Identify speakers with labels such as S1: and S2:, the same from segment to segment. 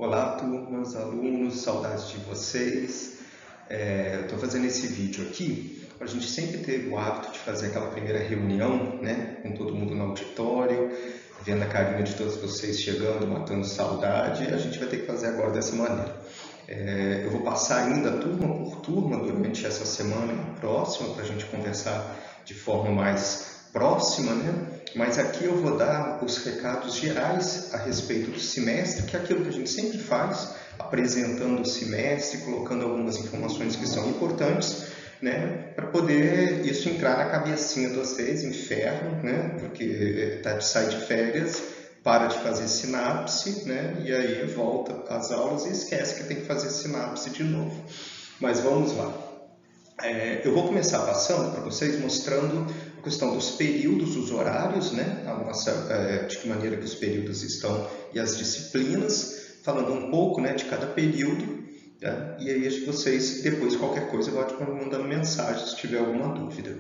S1: Olá, turmas, alunos, saudades de vocês. Eu estou fazendo esse vídeo aqui. A gente sempre teve o hábito de fazer aquela primeira reunião, né, com todo mundo no auditório, vendo a carinha de todos vocês chegando, matando saudade. A gente vai ter que fazer agora dessa maneira. Eu vou passar ainda turma por turma durante essa semana próxima para a gente conversar de forma mais próxima, né? Mas aqui eu vou dar os recados gerais a respeito do semestre, que é aquilo que a gente sempre faz, apresentando o semestre, colocando algumas informações que são importantes, né, para poder isso entrar na cabecinha de vocês, inferno, né, porque tá de sair de férias, para de fazer sinapse, né, e aí volta às aulas e esquece que tem que fazer sinapse de novo. Mas vamos lá. Eu vou começar passando para vocês, mostrando a questão dos períodos, os horários, né? De que maneira que os períodos estão e as disciplinas, falando um pouco, né, de cada período, tá? E aí vocês, depois, qualquer coisa, podem mandando mensagem se tiver alguma dúvida.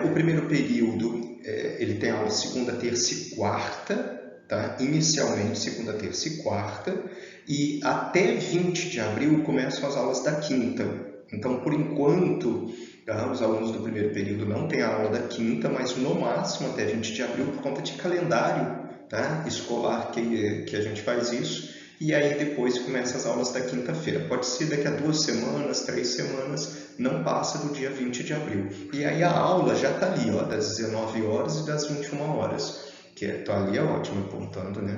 S1: O primeiro período, ele tem aula segunda, terça e quarta, tá? Inicialmente segunda, terça e quarta, e até 20 de abril começam as aulas da quinta. Então, por enquanto, tá, os alunos do primeiro período não têm a aula da quinta, mas no máximo até 20 de abril, por conta de calendário, tá, escolar que a gente faz isso, e aí depois começa as aulas da quinta-feira. Pode ser daqui a 2 semanas, 3 semanas, não passa do dia 20 de abril. E aí a aula já está ali, ó, das 19 horas e das 21 horas, que tá ali é ótimo, apontando, né?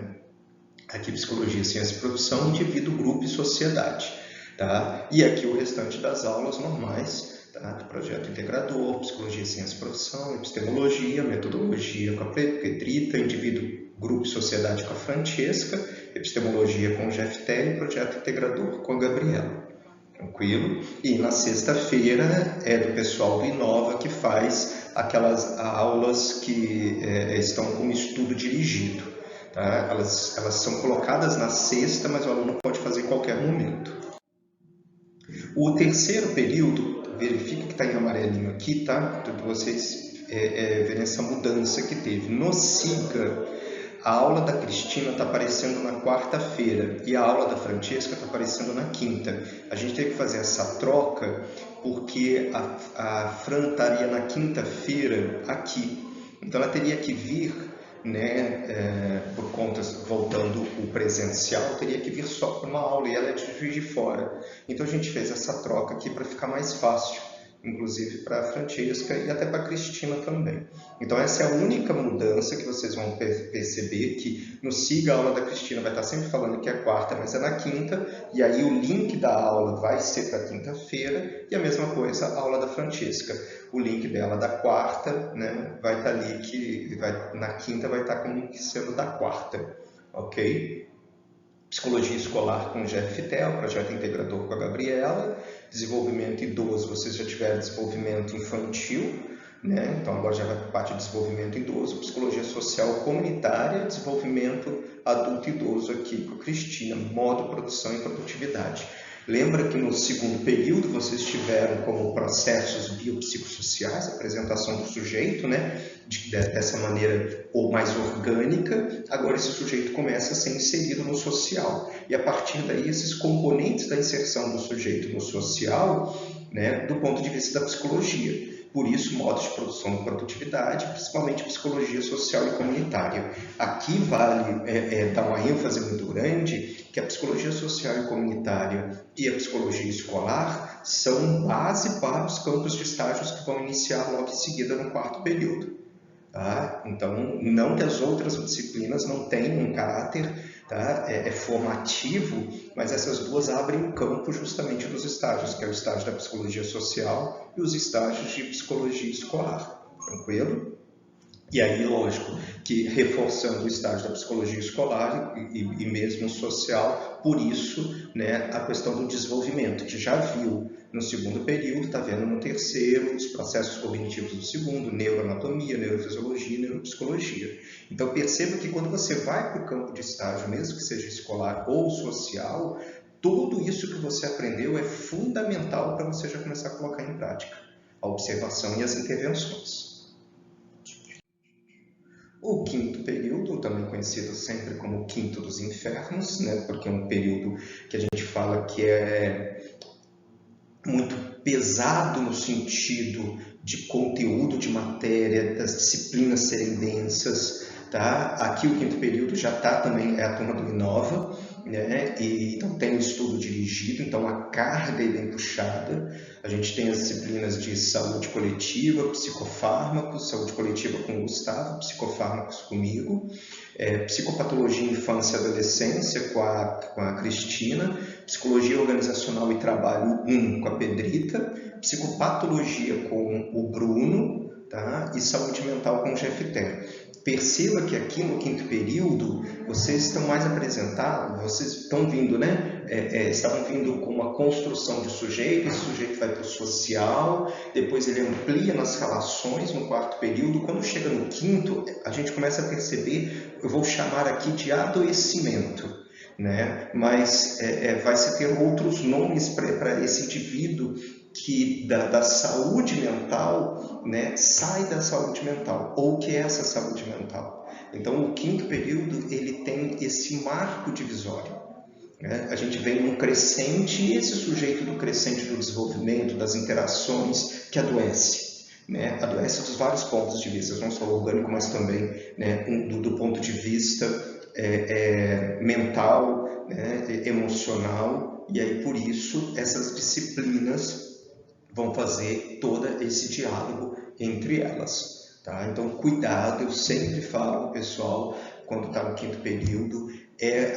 S1: Aqui Psicologia, Ciência e Profissão, Indivíduo, Grupo e Sociedade. Tá? E aqui o restante das aulas normais, tá? Do projeto integrador, Psicologia, Ciência e Profissão, Epistemologia, Metodologia com a Pedrita, Indivíduo, Grupo e Sociedade com a Francesca, Epistemologia com o Jeff Telly, Projeto Integrador com a Gabriela. Tranquilo? E na sexta-feira é do pessoal do Inova que faz aquelas aulas que estão com estudo dirigido. Tá? Elas são colocadas na sexta, mas o aluno pode fazer em qualquer momento. O terceiro período, verifica que está em amarelinho aqui, tá? Para vocês verem essa mudança que teve. No SIGA, a aula da Cristina está aparecendo na quarta-feira e a aula da Francesca está aparecendo na quinta. A gente teve que fazer essa troca porque a Fran estaria na quinta-feira aqui. Então ela teria que vir, né, por conta, voltando o presencial, teria que vir só para uma aula e ela é de Juiz de Fora. Então a gente fez essa troca aqui para ficar mais fácil, inclusive para a Francesca e até para a Cristina também. Então essa é a única mudança que vocês vão perceber, que no SIGA a aula da Cristina vai estar sempre falando que é quarta, mas é na quinta, e aí o link da aula vai ser para quinta-feira, e a mesma coisa a aula da Francesca. O link dela da quarta, né, vai estar ali, na quinta vai estar como sendo da quarta, ok? Psicologia escolar com o Jeff Tel, projeto integrador com a Gabriela, desenvolvimento idoso, vocês já tiveram desenvolvimento infantil, né? Então agora já vai para a parte de desenvolvimento idoso, psicologia social comunitária, desenvolvimento adulto idoso aqui com a Cristina, modo produção e produtividade. Lembra que no segundo período vocês tiveram como processos biopsicossociais, a apresentação do sujeito, né? Dessa maneira ou mais orgânica, agora esse sujeito começa a ser inserido no social. E a partir daí, esses componentes da inserção do sujeito no social, né, do ponto de vista da psicologia. Por isso, modos de produção e produtividade, principalmente psicologia social e comunitária. Aqui vale dar uma ênfase muito grande que a psicologia social e comunitária e a psicologia escolar são base para os campos de estágios que vão iniciar logo em seguida no quarto período. Tá? Então, não que as outras disciplinas não tenham um caráter, tá, formativo, mas essas duas abrem o campo justamente dos estágios, que é o estágio da psicologia social e os estágios de psicologia escolar. Tranquilo? E aí, lógico, que reforçando o estágio da psicologia escolar e mesmo social, por isso, né, a questão do desenvolvimento, que já viu no segundo período, está vendo no terceiro, os processos cognitivos do segundo, neuroanatomia, neurofisiologia e neuropsicologia. Então, perceba que quando você vai para o campo de estágio, mesmo que seja escolar ou social, tudo isso que você aprendeu é fundamental para você já começar a colocar em prática a observação e as intervenções. O quinto período, também conhecido sempre como o quinto dos infernos, né? Porque é um período que a gente fala que é muito pesado no sentido de conteúdo de matéria, das disciplinas serem densas, tá? Aqui o quinto período já está também, é a turma do Inova, né? E então tem o estudo dirigido, então a carga é bem puxada. A gente tem as disciplinas de saúde coletiva, psicofármacos, saúde coletiva com o Gustavo, psicofármacos comigo, psicopatologia, infância e adolescência com a Cristina, psicologia organizacional e trabalho 1 com a Pedrita, psicopatologia com o Bruno, tá? E saúde mental com o Jefté. Perceba que aqui no quinto período vocês estão mais apresentados, vocês estão vindo, né? Estavam vindo com uma construção de sujeito, esse sujeito vai para o social, depois ele amplia nas relações no quarto período. Quando chega no quinto, a gente começa a perceber, eu vou chamar aqui de adoecimento, né? Mas vai se ter outros nomes para esse indivíduo que da saúde mental, né, sai da saúde mental, ou que é essa saúde mental. Então, o quinto período ele tem esse marco divisório, né? A gente vem num crescente, e esse sujeito do crescente do desenvolvimento, das interações, que adoece, né? Adoece dos vários pontos de vista, não só orgânico, mas também, né, do ponto de vista mental, né, emocional, e aí por isso essas disciplinas vão fazer todo esse diálogo entre elas, tá? Então, cuidado, eu sempre falo, pessoal, quando está no quinto período,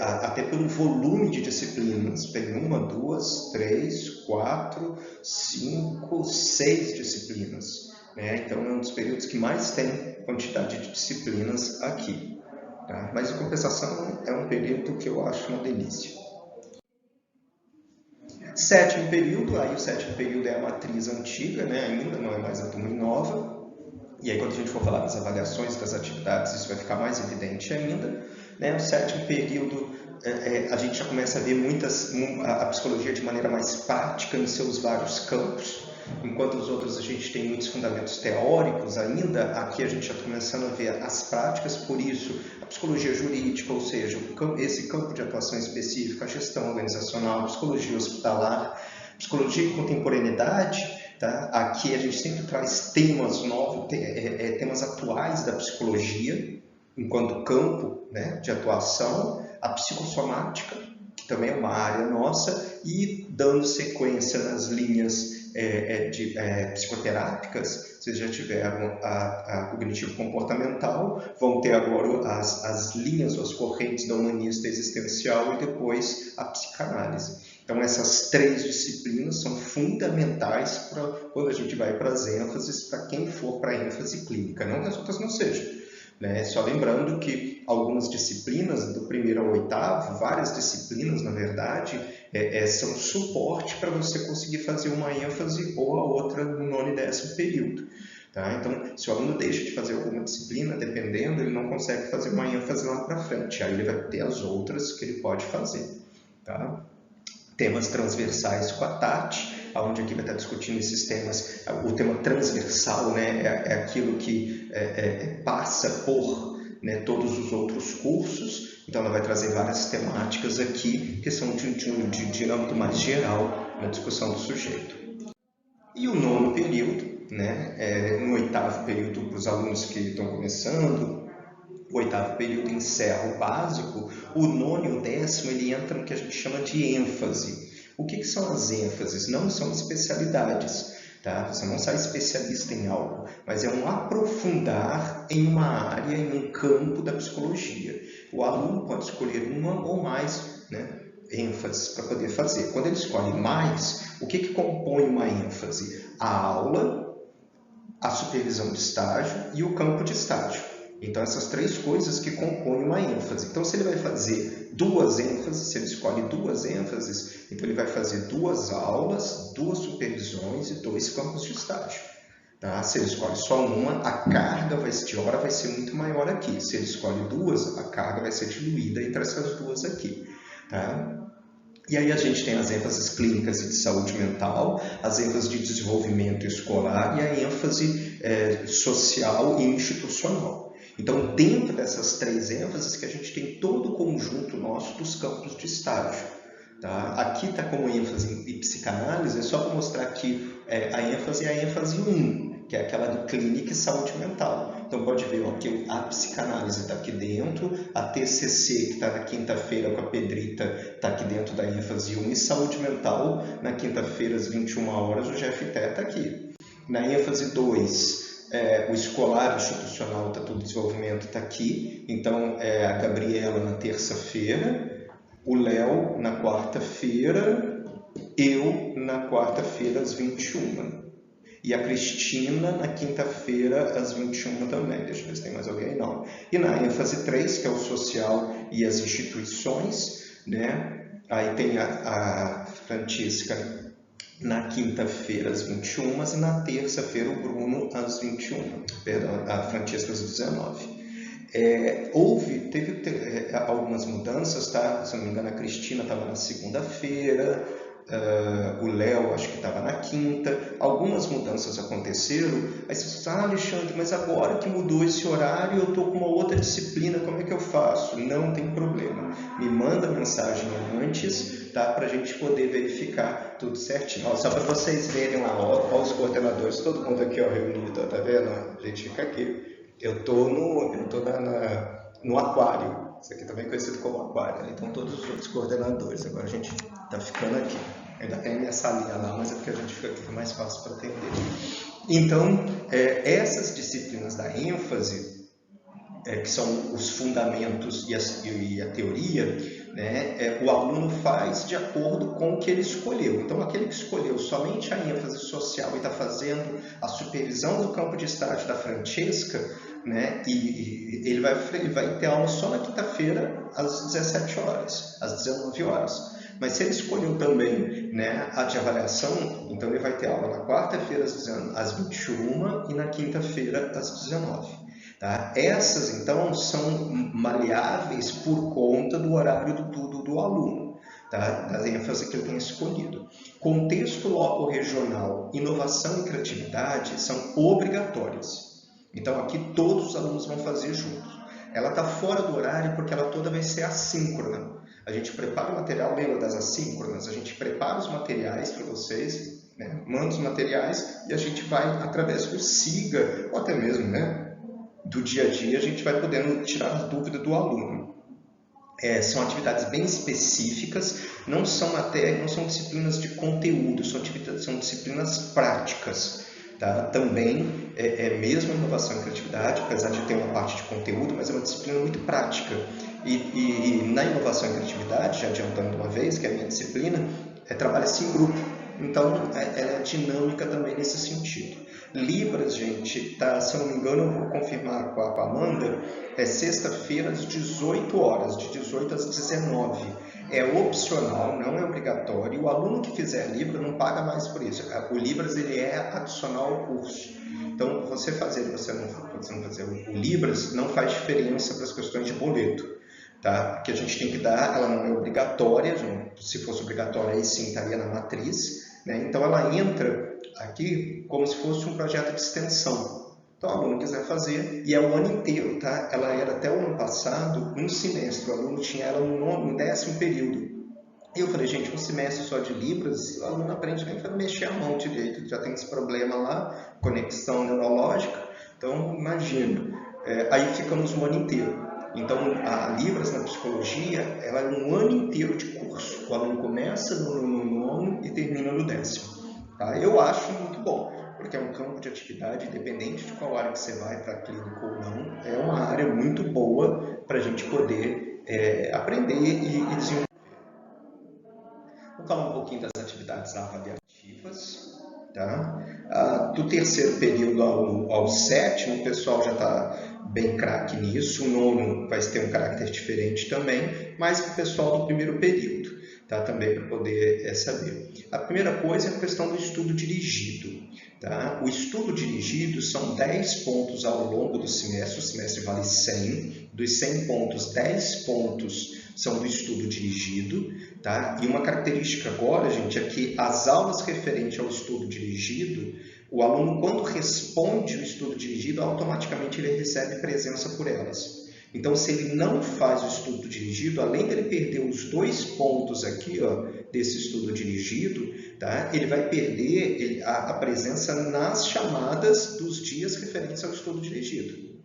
S1: até pelo volume de disciplinas, tem 1, 2, 3, 4, 5, 6 disciplinas, né? Então, é um dos períodos que mais tem quantidade de disciplinas aqui, tá? Mas, em compensação, é um período que eu acho uma delícia. Sétimo período, aí o sétimo período é a matriz antiga, né? Ainda não é mais a turma nova. E aí quando a gente for falar das avaliações das atividades, isso vai ficar mais evidente ainda, né? O sétimo período, a gente já começa a ver a psicologia de maneira mais prática em seus vários campos, enquanto os outros a gente tem muitos fundamentos teóricos ainda. Aqui a gente já está começando a ver as práticas, por isso a psicologia jurídica, ou seja, esse campo de atuação específica, a gestão organizacional, psicologia hospitalar, psicologia e contemporaneidade, tá? Aqui a gente sempre traz temas novos, temas atuais da psicologia, enquanto campo, né, de atuação, a psicossomática, que também é uma área nossa, e dando sequência nas linhas psicoterápicas. Vocês já tiveram a cognitivo-comportamental, vão ter agora as linhas, as correntes da humanista existencial e depois a psicanálise. Então, essas 3 disciplinas são fundamentais para quando a gente vai para as ênfases, para quem for para a ênfase clínica, não que as outras não sejam, né? Só lembrando que algumas disciplinas, do 1º ao 8º, várias disciplinas, na verdade, são suporte para você conseguir fazer uma ênfase ou a outra no 9º e 10º período. Tá? Então, se o aluno deixa de fazer alguma disciplina, dependendo, ele não consegue fazer uma ênfase lá para frente. Aí ele vai ter as outras que ele pode fazer. Tá? Temas transversais com a Tati, onde aqui vai estar discutindo esses temas. O tema transversal, né, é aquilo que passa por, né, todos os outros cursos. Então ela vai trazer várias temáticas aqui que são de âmbito mais geral na discussão do sujeito. E o 9º período, né, no 8º período para os alunos que estão começando, o 8º período encerra o básico, o 9º e o 10º ele entra no que a gente chama de ênfase. O que são as ênfases? Não são especialidades, tá? Você não sai especialista em algo, mas é um aprofundar em uma área, em um campo da psicologia. O aluno pode escolher uma ou mais, né, ênfases para poder fazer. Quando ele escolhe mais, o que compõe uma ênfase? A aula, a supervisão de estágio e o campo de estágio. Então, essas 3 coisas que compõem uma ênfase. Então, se ele vai fazer 2 ênfases, se ele escolhe 2 ênfases, então ele vai fazer 2 aulas, 2 supervisões e 2 campos de estágio. Tá? Se ele escolhe só uma, a carga de hora vai ser muito maior aqui. Se ele escolhe 2, a carga vai ser diluída entre essas 2 aqui. Tá? E aí a gente tem as ênfases clínicas e de saúde mental, as ênfases de desenvolvimento escolar e a ênfase social e institucional. Então, dentro dessas 3 ênfases que a gente tem todo o conjunto nosso dos campos de estágio. Tá? Aqui está como ênfase em psicanálise, é só para mostrar que a ênfase é a ênfase 1, que é aquela de clínica e saúde mental. Então pode ver ó, que a psicanálise está aqui dentro, a TCC, que está na quinta-feira com a Pedrita, está aqui dentro da ênfase 1, e saúde mental, na quinta-feira às 21 horas, o GFT está aqui. Na ênfase 2, o escolar institucional, está tudo desenvolvimento, está aqui. Então, a Gabriela na terça-feira, o Léo na quarta-feira, eu na quarta-feira às 21. E a Cristina na quinta-feira às 21 também. Deixa eu ver se tem mais alguém. Não. E na ênfase 3, que é o social e as instituições, né? Aí tem a Francisca na quinta-feira às 21 e na terça-feira o Bruno às 21. Perdão, a Francisca às 19. Teve algumas mudanças, tá? Se não me engano, a Cristina estava na segunda-feira, o Léo acho que estava na quinta. Algumas mudanças aconteceram. Aí você diz, Alexandre, mas agora que mudou esse horário, eu estou com uma outra disciplina, como é que eu faço? Não tem problema. Me manda mensagem antes, tá? Para a gente poder verificar tudo certinho. Ó, só para vocês verem lá, ó, os coordenadores, todo mundo aqui ó, reunido, tá vendo? A gente fica aqui. Eu estou no aquário, isso aqui também é conhecido como aquário, né? Então todos os outros coordenadores, agora a gente está ficando aqui. Ainda tem a minha salinha lá, mas é porque a gente fica aqui, fica mais fácil para atender. Então, essas disciplinas da ênfase, que são os fundamentos e a teoria, né, o aluno faz de acordo com o que ele escolheu. Então, aquele que escolheu somente a ênfase social e está fazendo a supervisão do campo de estágio da Francesca, né, e ele vai ter aula só na quinta-feira às 17 horas, às 19 horas. Mas se ele escolheu também, né, a de avaliação, então ele vai ter aula na quarta-feira às 21 e na quinta-feira às 19. Tá? Essas, então, são maleáveis por conta do horário do aluno, tá? Da ênfase que ele tem escolhido. Contexto loco-regional, inovação e criatividade são obrigatórias. Então, aqui todos os alunos vão fazer juntos. Ela está fora do horário porque ela toda vai ser assíncrona. A gente prepara o material, lembra das assíncronas? A gente prepara os materiais para vocês, né? Manda os materiais e a gente vai, através do SIGA, ou até mesmo, né, do dia a dia, a gente vai podendo tirar a dúvida do aluno. São atividades bem específicas, não são disciplinas de conteúdo, são disciplinas práticas. Tá? Também mesmo a inovação e criatividade, apesar de ter uma parte de conteúdo, mas é uma disciplina muito prática. E na inovação e criatividade, já adiantando uma vez, que é a minha disciplina, trabalha-se em grupo. Então, ela é dinâmica também nesse sentido. Libras, gente, tá, se eu não me engano, eu vou confirmar com a Amanda, sexta-feira às 18 horas, de 18 às 19. É opcional, não é obrigatório. O aluno que fizer Libra não paga mais por isso. O Libras ele é adicional ao curso. Então, você não fazer o Libras não faz diferença para as questões de boleto. Tá? Porque a gente tem que dar, ela não é obrigatória, se fosse obrigatória aí sim estaria na matriz, né? Então ela entra aqui como se fosse um projeto de extensão. Então o aluno quiser fazer, e é o ano inteiro, tá? Ela era até o ano passado, um semestre, o aluno tinha ela no 10º período. E eu falei, gente, um semestre só de Libras, o aluno aprende nem a mexer a mão direito, já tem esse problema lá, conexão neurológica, então imagina, aí ficamos um ano inteiro. Então, a Libras na psicologia, ela é um ano inteiro de curso. O aluno começa no 9º e termina no 10º. Tá? Eu acho muito bom, porque é um campo de atividade, independente de qual área que você vai, para clínica ou não, é uma área muito boa para a gente poder aprender e desenvolver. Vou falar um pouquinho das atividades avaliativas. Tá? Do 3º período ao 7º, o pessoal já está bem craque nisso. O 9º vai ter um caráter diferente também, mas para o pessoal do 1º período, tá? Também para poder saber. A primeira coisa é a questão do estudo dirigido. Tá? O estudo dirigido são 10 pontos ao longo do semestre, o semestre vale 100, dos 100 pontos, 10 pontos são do estudo dirigido, tá? E uma característica agora, gente, é que as aulas referentes ao estudo dirigido, O aluno, quando responde o estudo dirigido, automaticamente ele recebe presença por elas. Então, se ele não faz o estudo dirigido, além dele perder os 2 pontos aqui, ó, desse estudo dirigido, tá? Ele vai perder a presença nas chamadas dos dias referentes ao estudo dirigido.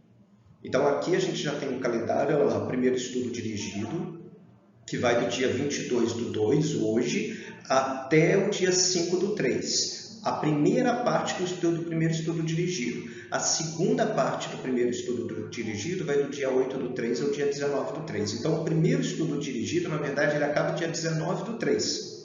S1: Então, aqui a gente já tem um calendário, olha lá, o primeiro estudo dirigido, que vai do dia 22/2, hoje, até o dia 5/3. A primeira parte do primeiro estudo dirigido. A segunda parte do primeiro estudo dirigido vai do dia 8/3 ao dia 19/3. Então, o primeiro estudo dirigido, na verdade, ele acaba dia 19/3.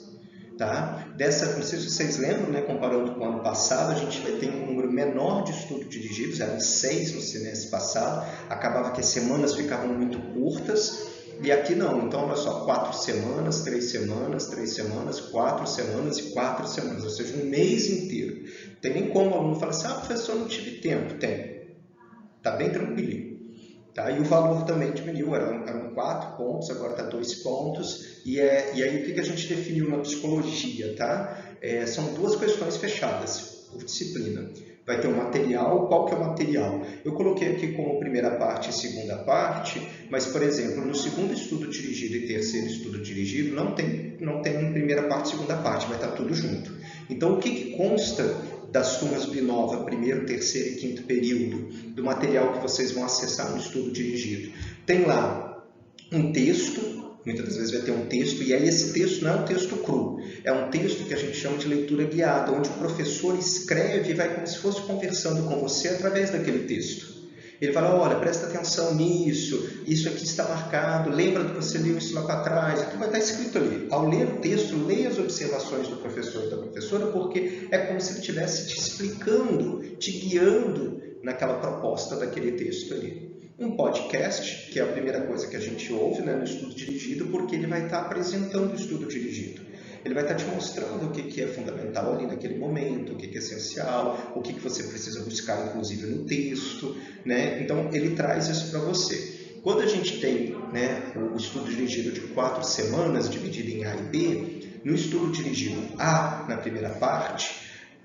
S1: Tá? Não sei se vocês lembram, né, comparando com o ano passado, a gente tem um número menor de estudos dirigidos, eram 6 no semestre passado, acabava que as semanas ficavam muito curtas, e aqui não. Então, olha só, 4 semanas, 3 semanas, 3 semanas, 4 semanas e 4 semanas, ou seja, um mês inteiro. Não tem nem como o aluno falar assim, professor, não tive tempo. Tem. Está bem tranquilinho. Tá? E o valor também diminuiu, eram 4 pontos, agora está 2 pontos. E aí, o que a gente definiu na psicologia? Tá? São 2 questões fechadas por disciplina. Vai ter um material. Qual que é o material? Eu coloquei aqui como primeira parte e segunda parte, mas, por exemplo, no segundo estudo dirigido e terceiro estudo dirigido, não tem primeira parte e segunda parte, vai estar tudo junto. Então, o que consta das turmas do Inova, primeiro, terceiro e quinto período, do material que vocês vão acessar no estudo dirigido? Tem lá um texto. Muitas das vezes vai ter um texto, e aí esse texto não é um texto cru, é um texto que a gente chama de leitura guiada, onde o professor escreve e vai como se fosse conversando com você através daquele texto. Ele fala, olha, presta atenção nisso, isso aqui está marcado, lembra que você leu isso lá para trás, aqui vai estar escrito ali. Ao ler o texto, leia as observações do professor e da professora, porque é como se ele estivesse te explicando, te guiando naquela proposta daquele texto ali. Um podcast, que é a primeira coisa que a gente ouve, né, no estudo dirigido, porque ele vai estar apresentando o estudo dirigido. Ele vai estar te mostrando o que é fundamental ali naquele momento, o que é essencial, o que você precisa buscar, inclusive, no texto, né? Então, ele traz isso para você. Quando a gente tem, né, o estudo dirigido de 4 semanas, dividido em A e B, no estudo dirigido A, na primeira parte,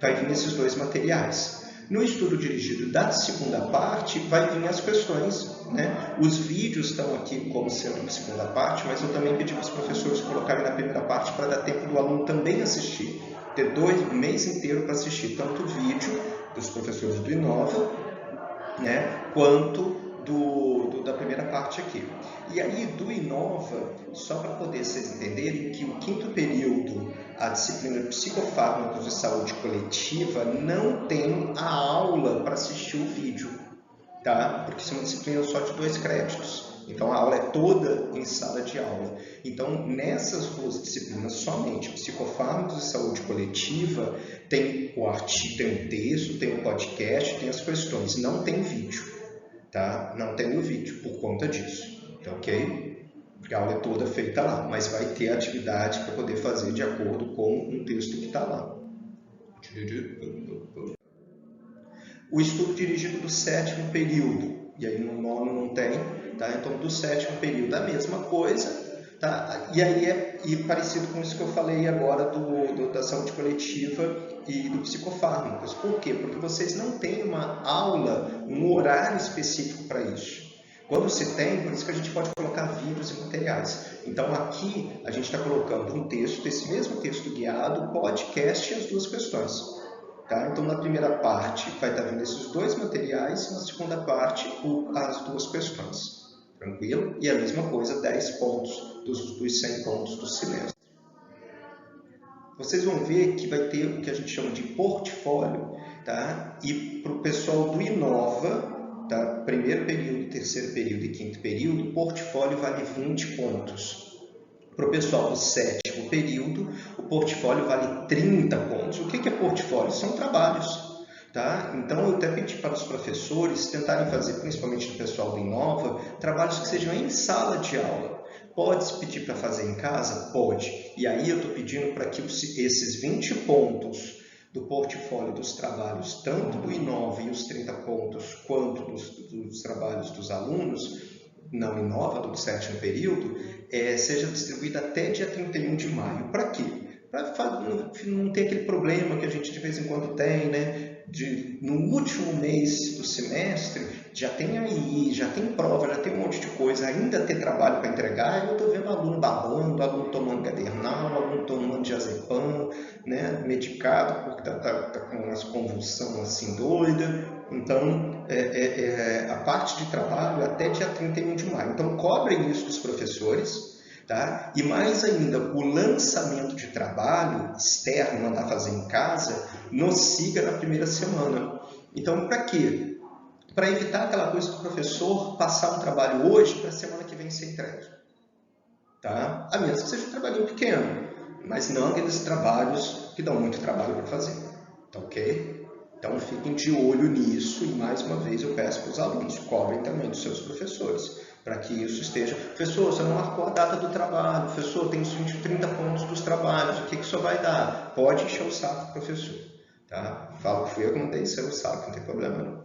S1: vai vir esses 2 materiais. No estudo dirigido da segunda parte, vai vir as questões, né? Os vídeos estão aqui como sendo a segunda parte, mas eu também pedi para os professores colocarem na primeira parte para dar tempo do aluno também assistir. Ter um mês inteiro para assistir tanto o vídeo dos professores do Inova, né, quanto da primeira parte aqui. E aí, do Inova, só para poder vocês entenderem que o quinto período, a disciplina de psicofármacos e saúde coletiva, não tem a aula para assistir o vídeo, tá? Porque isso é uma disciplina só de 2 créditos. Então, a aula é toda em sala de aula. Então, nessas 2 disciplinas, somente psicofármacos e saúde coletiva, tem o artigo, tem o texto, tem o podcast, tem as questões. Não tem vídeo, tá? Não tem o vídeo por conta disso, tá ok? Porque a aula é toda feita lá, mas vai ter atividade para poder fazer de acordo com um texto que está lá. O estudo dirigido do 7º período, e aí no 9º não tem, tá? Então do 7º período a mesma coisa, tá? E aí parecido com isso que eu falei agora da saúde coletiva e do psicofármacos. Por quê? Porque vocês não têm uma aula, um horário específico para isso. Quando se tem, por isso que a gente pode colocar vídeos e materiais. Então aqui a gente está colocando um texto, esse mesmo texto guiado, podcast e as 2 questões. Tá? Então na primeira parte vai estar vindo esses 2 materiais, na segunda parte as 2 questões. Tranquilo? E a mesma coisa, 10 pontos dos 100 pontos do semestre. Vocês vão ver que vai ter o que a gente chama de portfólio, tá? E para o pessoal do Inova, tá? Primeiro período, terceiro período e quinto período, o portfólio vale 20 pontos. Para o pessoal do 7º período, o portfólio vale 30 pontos. O que é portfólio? São trabalhos. Tá? Então, eu até pedi para os professores tentarem fazer, principalmente do pessoal do Inova, trabalhos que sejam em sala de aula. Pode pedir para fazer em casa? Pode. E aí eu estou pedindo para que esses 20 pontos do portfólio dos trabalhos, tanto do Inova e os 30 pontos, quanto dos trabalhos dos alunos, não Inova, do 7º período, seja distribuída até dia 31 de maio. Para quê? Para não ter aquele problema que a gente de vez em quando tem, né? no último mês do semestre, já tem AI, já tem prova, já tem um monte de coisa, ainda ter trabalho para entregar, eu estou vendo aluno babando, aluno tomando cadernal, aluno tomando diazepam, né, medicado porque está com umas convulsão assim doida. Então, a parte de trabalho até dia 31 de maio. Então, cobrem isso dos professores, tá? E mais ainda, o lançamento de trabalho externo, mandar fazer em casa, nos siga na primeira semana. Então, para quê? Para evitar aquela coisa do professor passar um trabalho hoje para a semana que vem ser entregue. Tá? A menos que seja um trabalhinho pequeno, mas não aqueles trabalhos que dão muito trabalho para fazer. Tá ok? Então fiquem de olho nisso e mais uma vez eu peço para os alunos, cobrem também dos seus professores, para que isso esteja. Professor, você não marcou a data do trabalho, professor, tem os 20, 30 pontos dos trabalhos, o que isso vai dar? Pode encher o saco do professor. Tá? Falo que fui eu que não dei encher o saco, não tem problema não.